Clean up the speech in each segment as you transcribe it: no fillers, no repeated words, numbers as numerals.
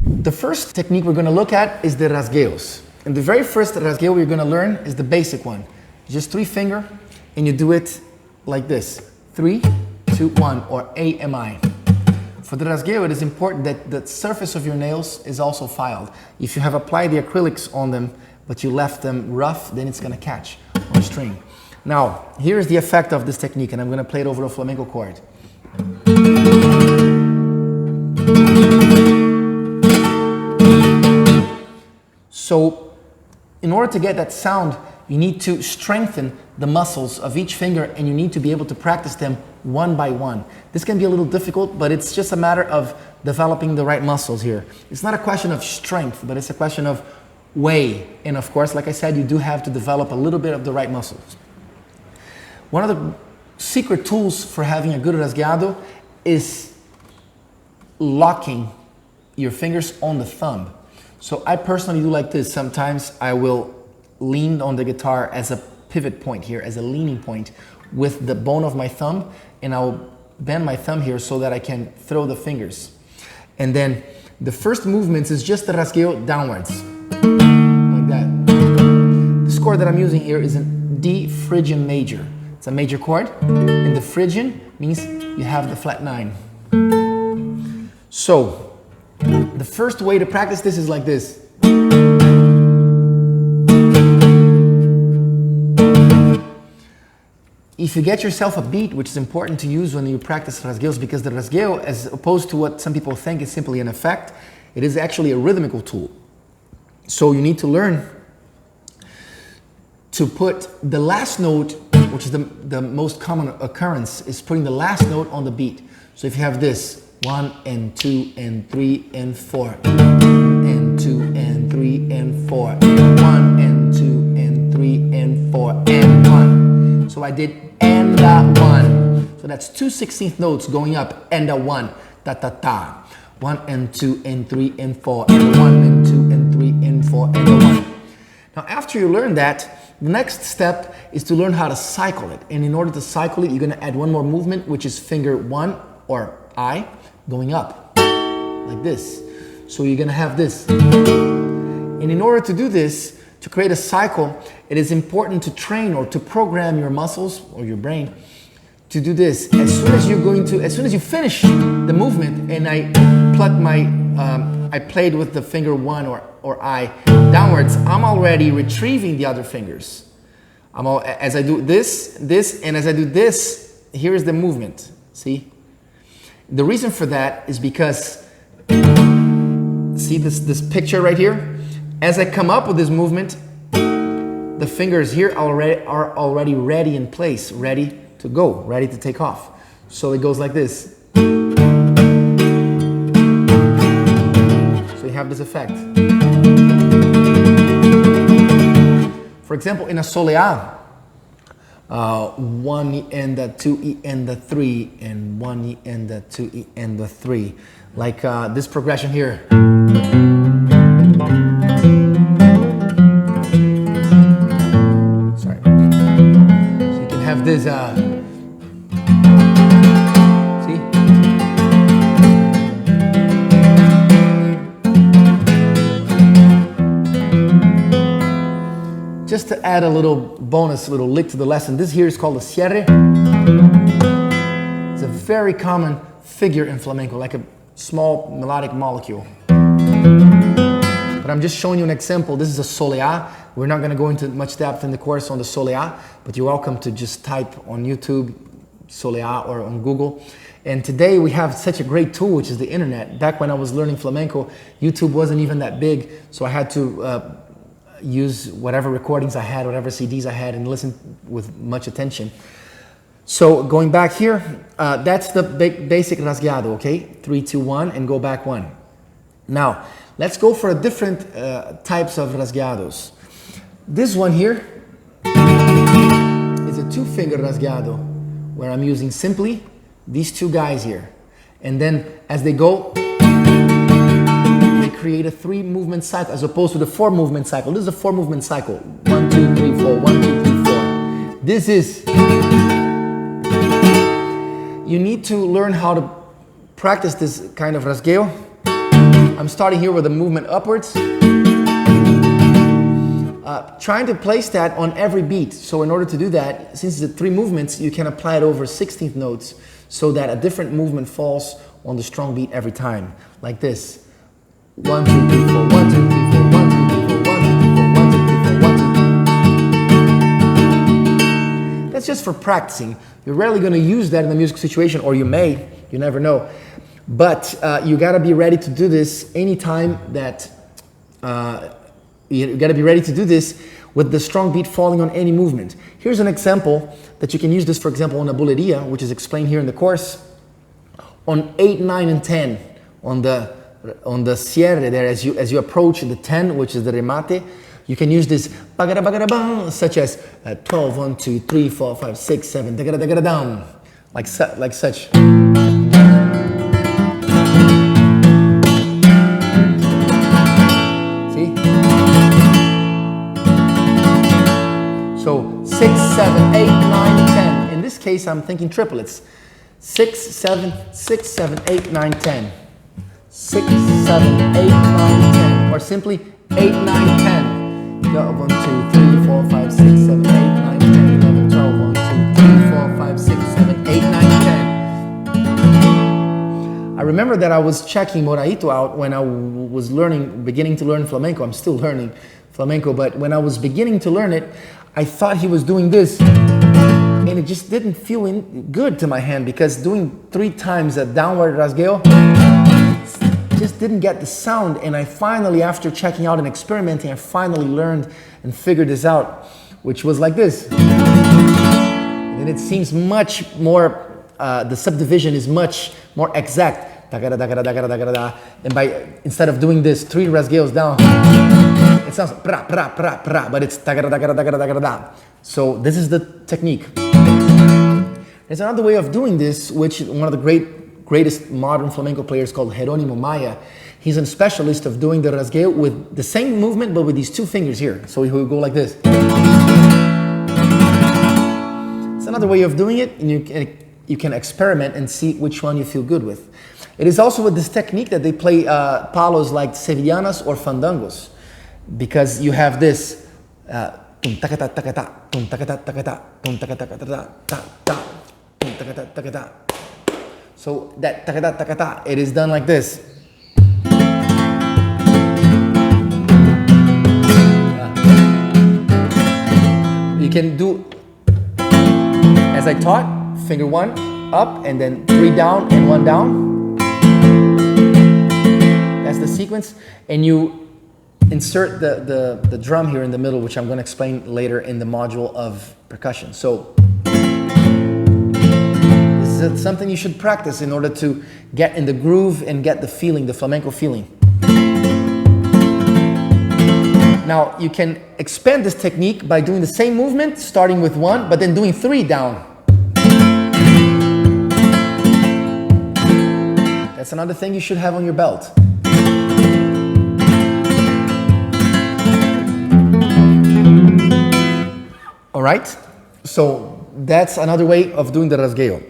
The first technique we're going to look at is the rasgueos. And the very first rasgueo we're going to learn is the basic one. Just 3 finger, and you do it like this. 3, 2, 1, or AMI. For the rasgueo, it is important that the surface of your nails is also filed. If you have applied the acrylics on them, but you left them rough, then it's going to catch on the string. Now, here's the effect of this technique, and I'm going to play it over a flamenco chord. So, in order to get that sound, you need to strengthen the muscles of each finger, and you need to be able to practice them one by one. This can be a little difficult, but it's just a matter of developing the right muscles here. It's not a question of strength, but it's a question of way. And of course, like I said, you do have to develop a little bit of the right muscles. One of the secret tools for having a good rasgueado is locking your fingers on the thumb. So I personally do like this. Sometimes I will lean on the guitar as a pivot point here, as a leaning point with the bone of my thumb, and I'll bend my thumb here so that I can throw the fingers. And then the first movements is just the rasgueo downwards, like that. This chord that I'm using here is a D Phrygian major. It's a major chord, and the Phrygian means you have the flat 9. So, the first way to practice this is like this. If you get yourself a beat, which is important to use when you practice rasgueos, because the rasgueo, as opposed to what some people think is simply an effect, it is actually a rhythmical tool. So you need to learn to put the last note, which is the most common occurrence, is putting the last note on the beat. So if you have this, 1 and 2 and 3 and 4, and 2 and 3 and 4, and 1 and 2 and 3 and 4 and 1. So I did and a 1. So that's 2 16th notes going up, and a 1, ta ta ta. 1 and 2 and 3 and 4, and a 1 and 2 and 3 and 4 and a 1. Now after you learn that, the next step is to learn how to cycle it. And in order to cycle it, you're going to add one more movement, which is finger 1 or I going up, like this. So you're going to have this. And in order to do this, to create a cycle, it is important to train or to program your muscles or your brain to do this. As soon as you finish the movement, and I plucked I played with the finger 1 or I downwards, I'm already retrieving the other fingers. As I do this, and as I do this, here is the movement. See? The reason for that is because, see this picture right here? As I come up with this movement, the fingers here are already ready in place, ready to go, ready to take off. So it goes like this. So you have this effect. For example, in a soleá, 1 E and the 2 E and the 3, and 1 E and the 2 E and the 3. Like this progression here. Sorry. So you can have this, see? Just to add a little bonus, little lick to the lesson, this here is called a cierre. It's a very common figure in flamenco, like a small melodic molecule. But I'm just showing you an example. This is a soleá. We're not going to go into much depth in the course on the soleá, but you're welcome to just type on YouTube soleá or on Google. And today we have such a great tool, which is the internet. Back when I was learning flamenco, YouTube wasn't even that big, so I had to use whatever recordings I had, whatever CDs I had, and listen with much attention. So going back here, that's the basic rasgueado, okay? 3, 2, 1, and go back 1. Now, let's go for different types of rasgueados. This one here is a 2-finger rasgueado, where I'm using simply these 2 guys here. And then as they go, create a 3-movement cycle as opposed to the 4-movement cycle. This is a 4-movement cycle. 1, 2, 3, 4, 1, 2, 3, 4. This is, you need to learn how to practice this kind of rasgueo I'm starting here with a movement upwards. Trying to place that on every beat. So in order to do that, since it's 3 movements, you can apply it over 16th notes so that a different movement falls on the strong beat every time. Like this. 1, 2, 3, 4, 1, 2, 3, 4, 1, 2, 3, 4, 1, 2, 3, 4, 1, 2, 3, 4, 1, 2. That's just for practicing. You're rarely going to use that in a musical situation, or you may, you never know. But you got to be ready to do this anytime that you got to be ready to do this with the strong beat falling on any movement. Here's an example that you can use this, for example, on a bulería, which is explained here in the course. On 8, 9, and 10, on the cierre there, as you approach the 10, which is the remate, you can use this such as 12, 1, 2, 3, 4, 5, 6, 7, down, like such. So 6, 7, 8, 9, 10. In this case, I'm thinking triplets. 6, 7, 6, 7, 8, 9, 10. 6, 7, 8, 9, 10. Or simply 8, 9, 10. Go 1, 2, 3, 4, 5, 6, 7, 8, 9, 10, 11, 12, 1, 2, 3, 4, 5, 6, 7, 8, 9, 10. I remember that I was checking Moraito out when I was beginning to learn flamenco. I'm still learning flamenco, but when I was beginning to learn it, I thought he was doing this, and it just didn't feel good to my hand, because doing 3 times a downward rasgueo just didn't get the sound. And I finally, after checking out and experimenting, I finally learned and figured this out, which was like this. And it seems much more, the subdivision is much more exact. And instead of doing this 3 rasgueos down, it sounds pra, pra, pra, pra, but it's tagada, tagada, tagada, tagada, da. So this is the technique. There's another way of doing this, which one of the greatest modern flamenco players called Jerónimo Maya. He's a specialist of doing the rasgueo with the same movement, but with these 2 fingers here. So he will go like this. It's another way of doing it, and you can experiment and see which one you feel good with. It is also with this technique that they play palos like sevillanas or fandangos, because you have this so that it is done like this. You can do as I taught, finger 1 up and then 3 down and 1 down. That's the sequence, and you insert the drum here in the middle, which I'm going to explain later in the module of percussion. So this is something you should practice in order to get in the groove and get the feeling, the flamenco feeling. Now you can expand this technique by doing the same movement, starting with 1, but then doing 3 down. That's another thing you should have on your belt. All right, so that's another way of doing the rasgueo.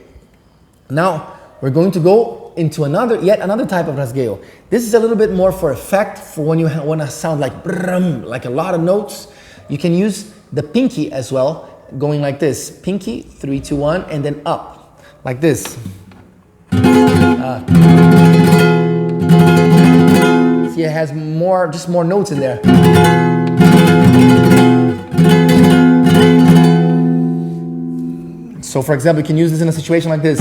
Now we're going to go into yet another type of rasgueo. This is a little bit more for effect, for when you want to sound like brum, like a lot of notes. You can use the pinky as well, going like this. Pinky, 3, 2, 1, and then up, like this. See, it has just more notes in there. So for example, you can use this in a situation like this.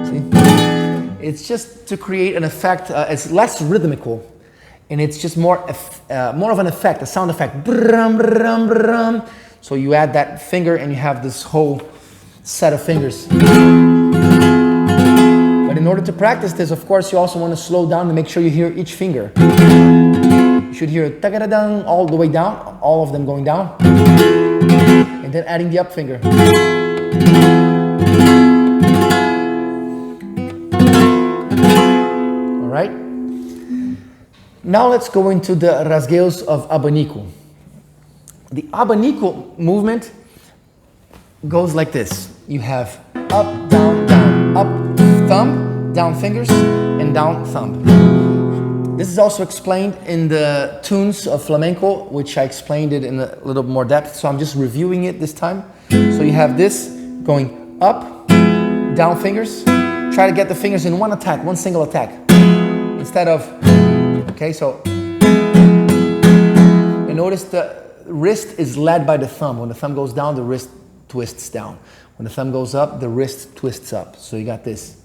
See? It's just to create an effect, it's less rhythmical, and it's just more of an effect, a sound effect. Brum, brum, brum. So you add that finger and you have this whole set of fingers. In order to practice this, of course, you also want to slow down to make sure you hear each finger. You should hear tagadadang all the way down, all of them going down, and then adding the up finger. All right. Now let's go into the rasgueos of abanico. The abanico movement goes like this. You have up, down, up, thumb, down fingers, and down thumb. This is also explained in the tunes of flamenco, which I explained it in a little more depth, so I'm just reviewing it this time. So you have this going up, down fingers. Try to get the fingers in one attack, one single attack, instead of, okay, so, and notice the wrist is led by the thumb. When the thumb goes down, the wrist twists down. When the thumb goes up, the wrist twists up. So you got this.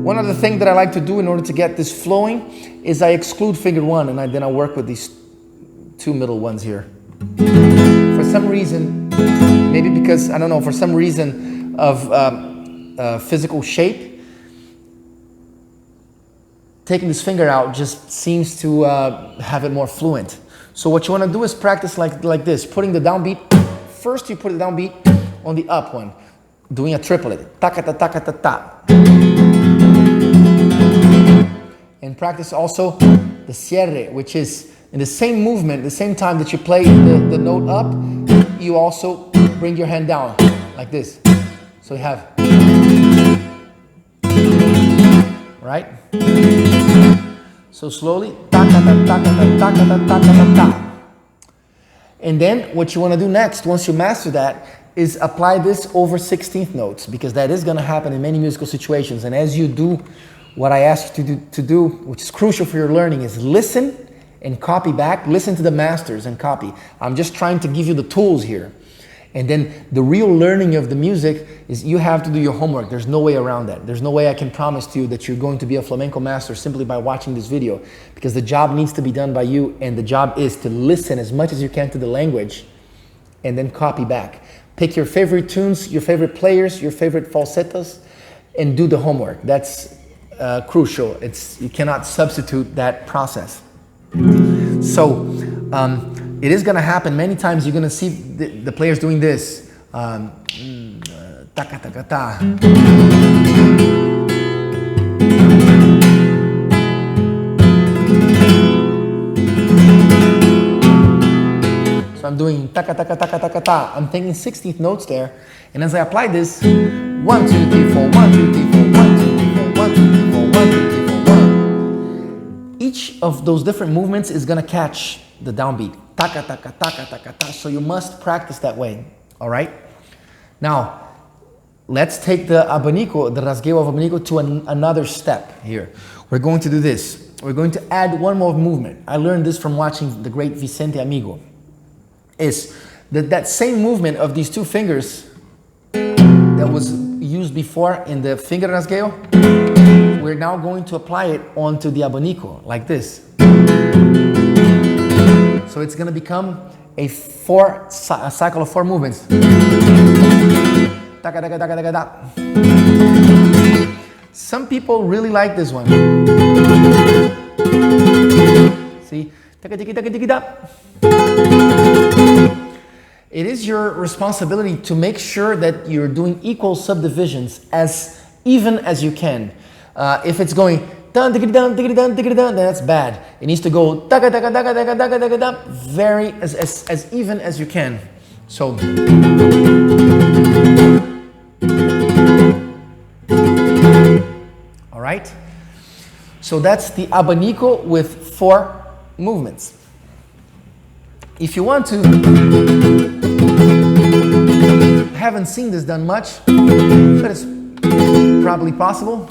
One other thing that I like to do in order to get this flowing is I exclude finger one, and then I work with these two middle ones here. For some reason, maybe because, I don't know, for some reason of physical shape, taking this finger out just seems to have it more fluent. So what you want to do is practice like this, putting the downbeat. First you put the downbeat on the up one, doing a triplet. Ta-ka-ta-ta-ka-ta-ta. And practice also the cierre, which is in the same movement, the same time that you play the note up, you also bring your hand down like this. So you have, right? So slowly, and then what you want to do next, once you master that, is apply this over 16th notes, because that is going to happen in many musical situations. And as you do what I asked you to do, which is crucial for your learning, is listen and copy back. Listen to the masters and copy. I'm just trying to give you the tools here. And then the real learning of the music is you have to do your homework. There's no way around that. There's no way I can promise to you that you're going to be a flamenco master simply by watching this video, because the job needs to be done by you, and the job is to listen as much as you can to the language and then copy back. Pick your favorite tunes, your favorite players, your favorite falsettos, and do the homework. That's crucial. You cannot substitute that process. So, it is going to happen many times. You're going to see the players doing this. Taka taka ta. So I'm doing taka taka taka taka ta. I'm taking 16th notes there, and as I apply this, 1, 2, 3, 4, 1, 2, 3, 4, 1, 2, 3, 4, 1, 2, 3, 4, 1, 2, 3, 4, 1. Each of those different movements is going to catch the downbeat. Taka, taka, taka, taka, taka. So you must practice that way, all right? Now, let's take the abanico, the rasgueo of abanico, to another step here. We're going to do this. We're going to add one more movement. I learned this from watching the great Vicente Amigo. Is that same movement of these two fingers that was used before in the finger rasgueo, we're now going to apply it onto the abanico, like this. So it's going to become a cycle of 4 movements. Some people really like this one. See? It is your responsibility to make sure that you're doing equal subdivisions as even as you can. If it's going dun, then that's bad. It needs to go very as even as you can. So all right. So that's the abanico with 4 movements. If you want to, haven't seen this done much, but it's probably possible.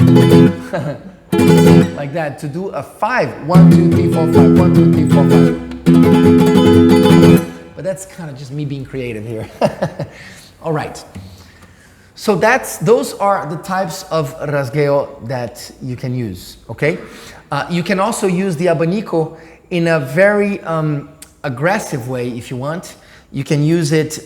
Like that, to do a 5, 1, 2, 3, 4, 5, 1, 2, 3, 4, 5. But that's kind of just me being creative here. All right. So those are the types of rasgueo that you can use. Okay. You can also use the abanico in a very aggressive way if you want. You can use it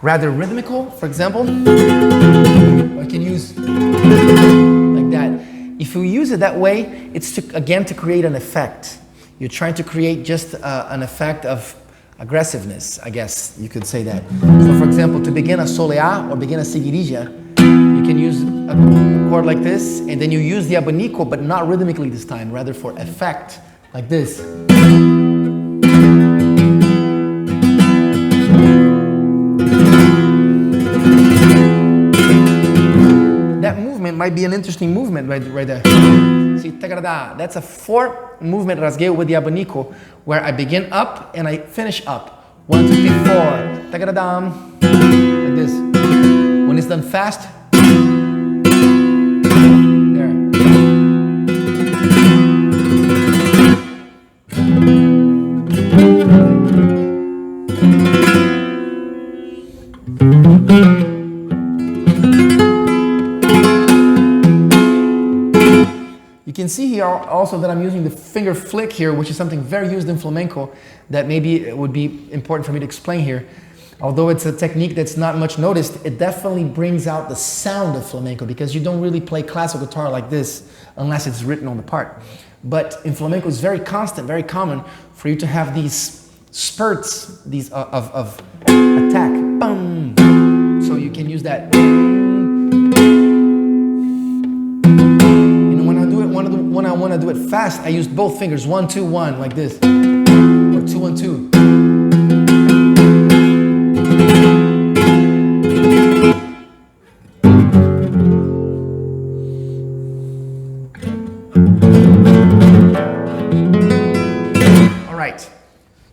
rather rhythmical, for example. Or you can use like that. If you use it that way, it's again to create an effect. You're trying to create just an effect of aggressiveness, I guess you could say that. So for example, to begin a soleá or begin a seguirilla, you can use a chord like this, and then you use the abanico, but not rhythmically this time, rather for effect, like this. That movement might be an interesting movement right there. See, that's a 4 movement rasgueo with the abanico, where I begin up and I finish up. 1, 2, 3, 4. Like this. When it's done fast, there. You can see here also that I'm using the finger flick here, which is something very used in flamenco that maybe it would be important for me to explain here. Although it's a technique that's not much noticed, it definitely brings out the sound of flamenco, because you don't really play classical guitar like this unless it's written on the part. But in flamenco, it's very constant, very common for you to have these spurts, these of attack. Bum. So you can use that. When I want to do it fast, I use both fingers, 1, 2, 1, like this, or 2, 1, 2. All right,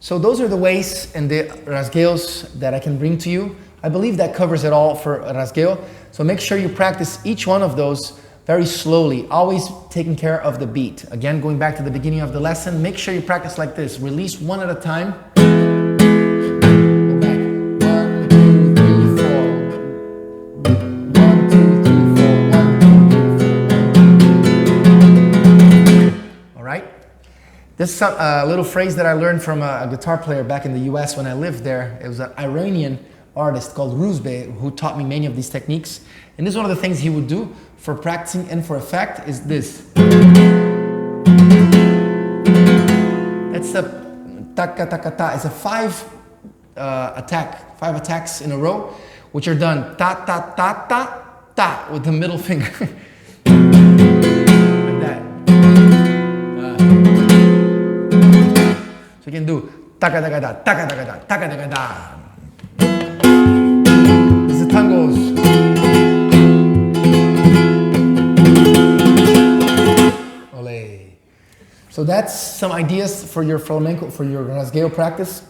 so those are the ways and the rasgueos that I can bring to you. I believe that covers it all for rasgueo. So make sure you practice each one of those very slowly, always taking care of the beat. Again, going back to the beginning of the lesson, make sure you practice like this. Release one at a time. Go back. 1, 2, 3, 4. 1, 2, 3, 4. 1, 2, 3, 4. All right? This is a little phrase that I learned from a guitar player back in the US when I lived there. It was an Iranian artist called Ruzbe who taught me many of these techniques. And this is one of the things he would do for practicing and for effect is this. That's a taka taka ta. It's a 5 attacks in a row, which are done ta ta ta ta ta with the middle finger. Like that. So you can do taka taka ta, taka taka ta, taka taka ta. This is tangos. So that's some ideas for your flamenco, for your rasgueo practice.